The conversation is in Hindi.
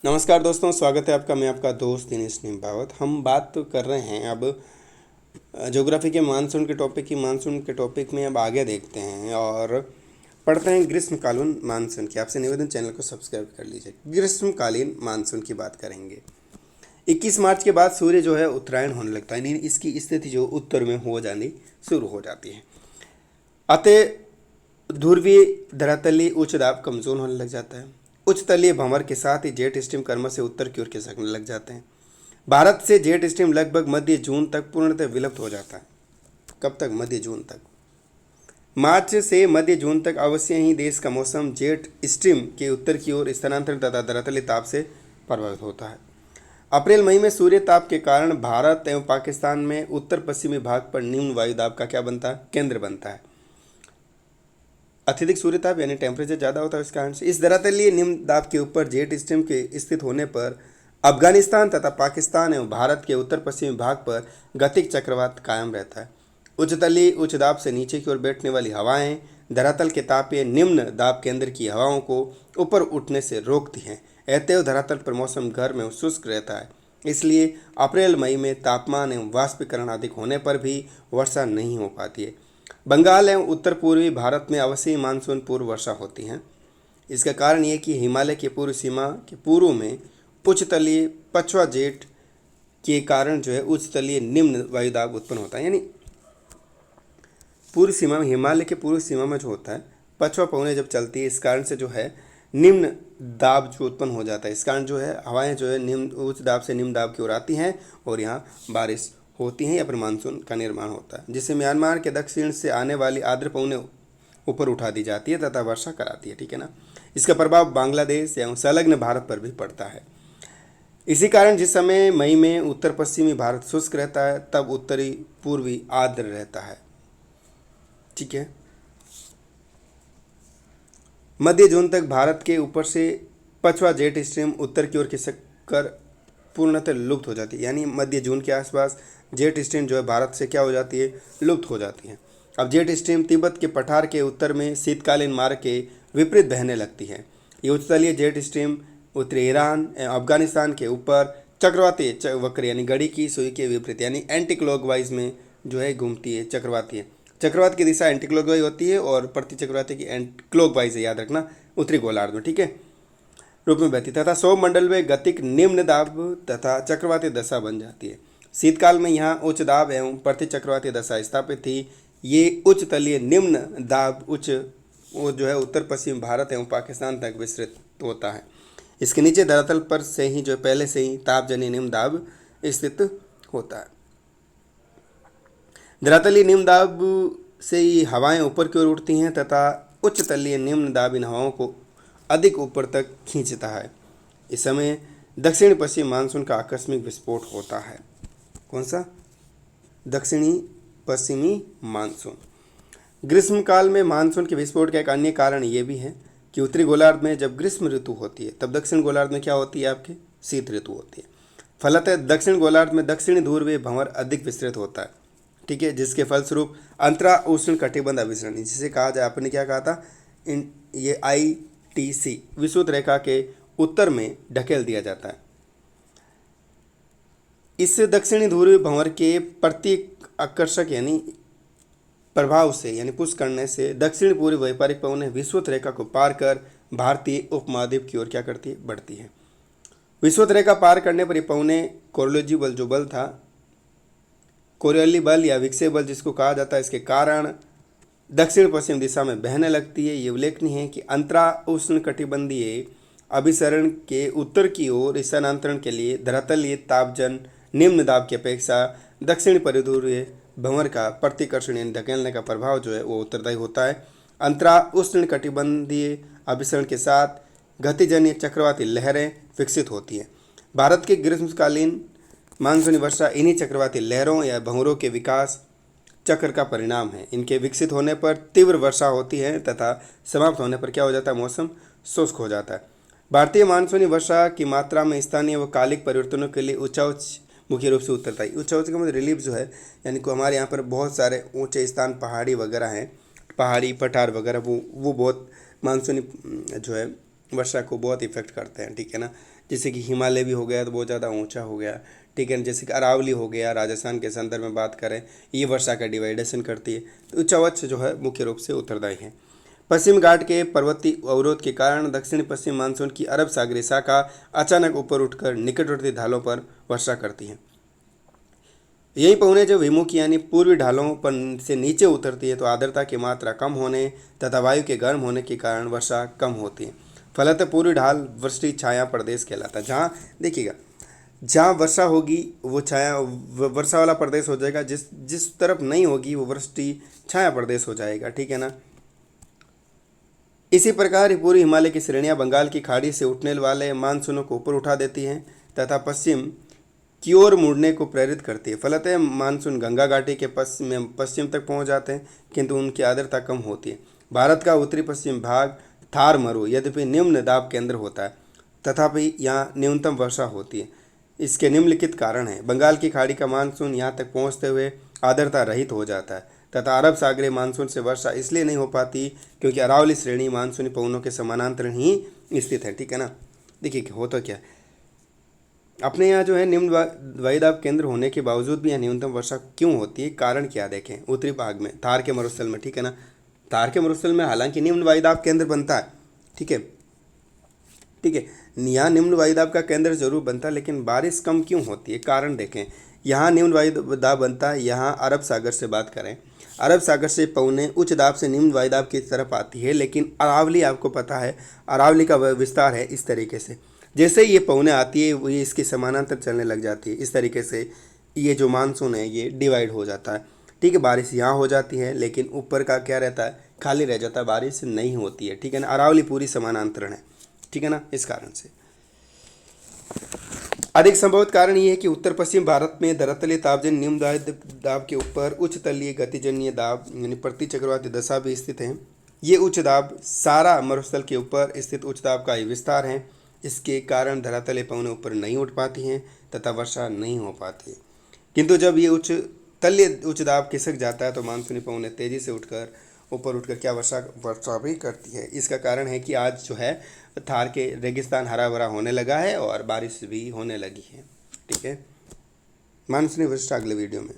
नमस्कार दोस्तों, स्वागत है आपका। मैं आपका दोस्त दिनेश निम्बावत। हम बात तो कर रहे हैं अब ज्योग्राफी के मानसून के टॉपिक में अब आगे देखते हैं और पढ़ते हैं ग्रीष्मकालीन मानसून की। आपसे निवेदन, चैनल को सब्सक्राइब कर लीजिए। ग्रीष्मकालीन मानसून की बात करेंगे। 21 मार्च के बाद सूर्य जो है उत्तरायण होने लगता है, यानी इसकी स्थिति जो उत्तर में हो जानी शुरू हो जाती है। अतः ध्रुवीय धरातलीय उच्च दाब कमजोर होने लग जाता है। उच्च तलीय भंवर के साथ ही जेट स्ट्रीम क्रमश से उत्तर की ओर खिसकने लग जाते हैं। भारत से जेट स्ट्रीम लगभग मध्य जून तक पूर्णतः विलुप्त हो जाता है। कब तक? मध्य जून तक। मार्च से मध्य जून तक अवश्य ही देश का मौसम जेट स्ट्रीम के उत्तर की ओर स्थानांतरण तथा धरातलीय ताप से प्रभावित होता है। अप्रैल मई में सूर्य ताप के कारण भारत एवं पाकिस्तान में उत्तर पश्चिमी भाग पर निम्न वायु दाब का क्या बनता है? केंद्र बनता है। अत्यधिक सूर्यताप यानी टेम्परेचर ज़्यादा होता है, इस कारण से इस धरातलीय निम्न दाब के ऊपर जेट स्ट्रीम के स्थित होने पर अफगानिस्तान तथा पाकिस्तान एवं भारत के उत्तर पश्चिमी भाग पर गतिक चक्रवात कायम रहता है। उच्च तलीय उच्च दाब से नीचे की ओर बैठने वाली हवाएं धरातल के तापीय निम्न दाब केंद्र की हवाओं को ऊपर उठने से रोकती हैं। अतएव धरातल पर मौसम गर्म एवं शुष्क रहता है। इसलिए अप्रैल मई में तापमान एवं वाष्पीकरण अधिक होने पर भी वर्षा नहीं हो पाती है। बंगाल एवं उत्तर पूर्वी भारत में अवश्य ही मानसून पूर्व वर्षा होती है। इसका कारण ये कि हिमालय की पूर्व सीमा के पूर्व में उच्च तलीय पछुआ जेट के कारण जो है उच्च तलीय निम्न वायुदाब उत्पन्न होता है। यानी पूर्व सीमा में, हिमालय के पूर्व सीमा में जो होता है पछुआ पवनें जब चलती है, इस कारण से जो है निम्न दाब जो उत्पन्न हो जाता है। इस कारण जो है हवाएं जो है निम्न उच्च दाब से निम्न दाब की ओर आती हैं और यहाँ बारिश होती हैं या फिर मानसून का निर्माण होता है, जिससे म्यांमार के दक्षिण से आने वाली आर्द्र पवनें ऊपर उठा दी जाती है तथा वर्षा कराती है। ठीक है ना। इसका प्रभाव बांग्लादेश एवं संलग्न भारत पर भी पड़ता है। इसी कारण जिस समय मई में उत्तर पश्चिमी भारत शुष्क रहता है, तब उत्तरी पूर्वी आर्द्र रहता है। ठीक है। मध्य जून तक भारत के ऊपर से पछुआ जेट स्ट्रीम उत्तर की ओर खिसक कर पूर्णतः लुप्त हो जाती है। यानी मध्य जून के आसपास जेट स्ट्रीम जो है भारत से क्या हो जाती है? लुप्त हो जाती है। अब जेट स्ट्रीम तिब्बत के पठार के उत्तर में शीतकालीन मार्ग के विपरीत बहने लगती है। ये उच्चतलीय जेट स्ट्रीम उत्तरी ईरान एवं अफगानिस्तान के ऊपर चक्रवाती वक्र यानी घड़ी की सुई के विपरीत यानी एंटी क्लॉकवाइज में जो है घूमती है, चक्रवाती है। चक्रवात की दिशा एंटी क्लॉकवाइज होती है और प्रति चक्रवाती की एंटी क्लॉकवाइज है, याद रखना, उत्तरी गोलार्ध में। ठीक है, रूप में बहती तथा सौर मंडल में गतिक निम्न दाब तथा चक्रवाती दशा बन जाती है। शीतकाल में यहाँ उच्च दाब एवं प्रति चक्रवाती दशा स्थापित थी। ये उच्च तलीय निम्न दाब वो जो है उत्तर पश्चिम भारत एवं पाकिस्तान तक विस्तृत होता है। इसके नीचे धरातल पर से ही जो पहले से ही तापजन्य निम्न दाब स्थित होता है। धरातलीय निम्न दाब से ही हवाएं ऊपर की ओर उठती हैं तथा उच्च तलीय निम्न दाब इन हवाओं को अधिक ऊपर तक खींचता है। इस समय दक्षिण पश्चिम मानसून का आकस्मिक विस्फोट होता है। कौन सा? दक्षिणी पश्चिमी मानसून। ग्रीष्मकाल में मानसून के विस्फोट का एक अन्य कारण ये भी है कि उत्तरी गोलार्ध में जब ग्रीष्म ऋतु होती है, तब दक्षिण गोलार्ध में क्या होती है? आपकी शीत ऋतु होती है। फलतः दक्षिण गोलार्ध में दक्षिणी ध्रुवीय भंवर अधिक विस्तृत होता है। ठीक है, जिसके फलस्वरूप अंतरा उष्ण कटिबंध अभिसरण, जिसे कहा जाए, आपने क्या कहा था, ये ITC विषुवत रेखा के उत्तर में ढकेल दिया जाता है। इस दक्षिणी ध्रुवीय भंवर के प्रति आकर्षक यानी प्रभाव से यानी पुश करने से दक्षिण पूर्वी व्यापारिक पवनें विषुवत रेखा को पार कर भारतीय उपमहाद्वीप की ओर क्या करती है? बढ़ती है। विषुवत रेखा पार करने पर ये पवनें कोरियोलिस बल जो बल था, कोरियोली बल या विक्षेप बल जिसको कहा जाता है, इसके कारण दक्षिण पश्चिम दिशा में बहने लगती है। ये उल्लेखनीय है कि अंतरा उष्ण कटिबंधीय अभिसरण के उत्तर की ओर स्थानांतरण के लिए धरातलीय तापजन निम्न दाब की अपेक्षा दक्षिण परिध्रुवीय भंवर का प्रतिकर्षण यानी धकेलने का प्रभाव जो है वो उत्तरदायी होता है। अंतरा उष्ण कटिबंधीय अभिसरण के साथ गतिजन्य चक्रवाती लहरें विकसित होती हैं। भारत के ग्रीष्मकालीन मानसूनी वर्षा इन्हीं चक्रवाती लहरों या भंवरों के विकास चक्र का परिणाम है। इनके विकसित होने पर तीव्र वर्षा होती है तथा समाप्त होने पर क्या हो जाता है? मौसम शुष्क हो जाता है। भारतीय मानसूनी वर्षा की मात्रा में स्थानीय व कालिक परिवर्तनों के लिए उच्च मुख्य रूप से उत्तरदायी। उच्च का मतलब रिलीफ जो है, यानी कि हमारे यहाँ पर बहुत सारे ऊंचे स्थान पहाड़ी वगैरह हैं, पहाड़ी पठार वगैरह, वो बहुत मानसूनी जो है वर्षा को बहुत इफेक्ट करते हैं। ठीक है ना। जैसे कि हिमालय भी हो गया तो बहुत ज़्यादा ऊंचा हो गया, ठीक है। जैसे कि अरावली हो गया राजस्थान के संदर्भ में बात करें, ये वर्षा का डिवाइडेशन करती है। तो उच्चवच्छ जो है मुख्य रूप से उत्तरदायी है। पश्चिम घाट के पर्वतीय अवरोध के कारण दक्षिण पश्चिम मानसून की अरब सागरीय शाखा अचानक ऊपर उठकर निकटवर्ती ढालों पर वर्षा करती है। यही पवने जब विमुख यानी पूर्वी ढालों पर से नीचे उतरती है तो आर्द्रता की मात्रा कम होने तथा वायु के गर्म होने के कारण वर्षा कम होती है। फलतः पूर्वी ढाल वृष्टि छाया प्रदेश कहलाता है। जहाँ देखिएगा, जहाँ वर्षा होगी वो छाया वर्षा वाला प्रदेश हो जाएगा, जिस जिस तरफ नहीं होगी वो वृष्टि छाया प्रदेश हो जाएगा, ठीक है ना। इसी प्रकार पूर्वी हिमालय की श्रेणियां बंगाल की खाड़ी से उठने वाले मानसूनों को ऊपर उठा देती हैं तथा पश्चिम की ओर मुड़ने को प्रेरित करती है। फलतः मानसून गंगा घाटी के पश्चिम तक पहुंच जाते हैं, किंतु उनकी आर्द्रता कम होती है। भारत का उत्तरी पश्चिम भाग थार मरु यद्यपि निम्न दाब केंद्र होता है, तथापि यहाँ न्यूनतम वर्षा होती है। इसके निम्नलिखित कारण हैं। बंगाल की खाड़ी का मानसून यहाँ तक पहुँचते हुए आर्द्रता रहित हो जाता है तथा अरब सागरीय मानसून से वर्षा इसलिए नहीं हो पाती क्योंकि अरावली श्रेणी मानसूनी पवनों के समानांतर ही स्थित है, ठीक है ना। देखिए होता क्या, अपने यहाँ जो है निम्न वायुदाब केंद्र होने के बावजूद भी यहाँ न्यूनतम वर्षा क्यों होती है, कारण क्या देखें। उत्तरी भाग में थार के मरुस्थल में, ठीक है ना, थार के मरुस्थल में हालांकि निम्न वायुदाब केंद्र बनता है, ठीक है, ठीक है, यहाँ निम्न वायुदाब का केंद्र जरूर बनता है, लेकिन बारिश कम क्यों होती है, कारण देखें। यहाँ निम्न वायुदाब बनता है, यहाँ अरब सागर से बात करें, अरब सागर से पवने उच्च दाब से निम्न वायुदाब की तरफ आती है, लेकिन अरावली आपको पता है अरावली का विस्तार है इस तरीके से, जैसे ही ये पवने आती है वो ये इसके समानांतर चलने लग जाती है। इस तरीके से ये जो मानसून है ये डिवाइड हो जाता है, ठीक है। बारिश यहाँ हो जाती है लेकिन ऊपर का क्या रहता है, खाली रह जाता है, बारिश नहीं होती है, ठीक है ना। अरावली पूरी समानांतरण है, ठीक है ना। इस कारण से अधिक संभवित कारण ये है कि उत्तर पश्चिम भारत में धरातलीय तापजन्य निम्न दाब के ऊपर उच्च तलीय गतिजन्य दाब यानी प्रति चक्रवाती दशा भी स्थित है। ये उच्च दाब सारा मरुस्थल के ऊपर स्थित उच्च दाब का ही विस्तार है। इसके कारण धरातलीय पवनें ऊपर नहीं उठ पाती हैं तथा वर्षा नहीं हो पाती। किंतु जब ये उच्च दाब खिसक जाता है तो मानसूनी पवनें तेजी से ऊपर उठकर क्या वर्षा भी करती है। इसका कारण है कि आज जो है थार के रेगिस्तान हरा भरा होने लगा है और बारिश भी होने लगी है, ठीक है। मानसूनी वर्षा अगले वीडियो में।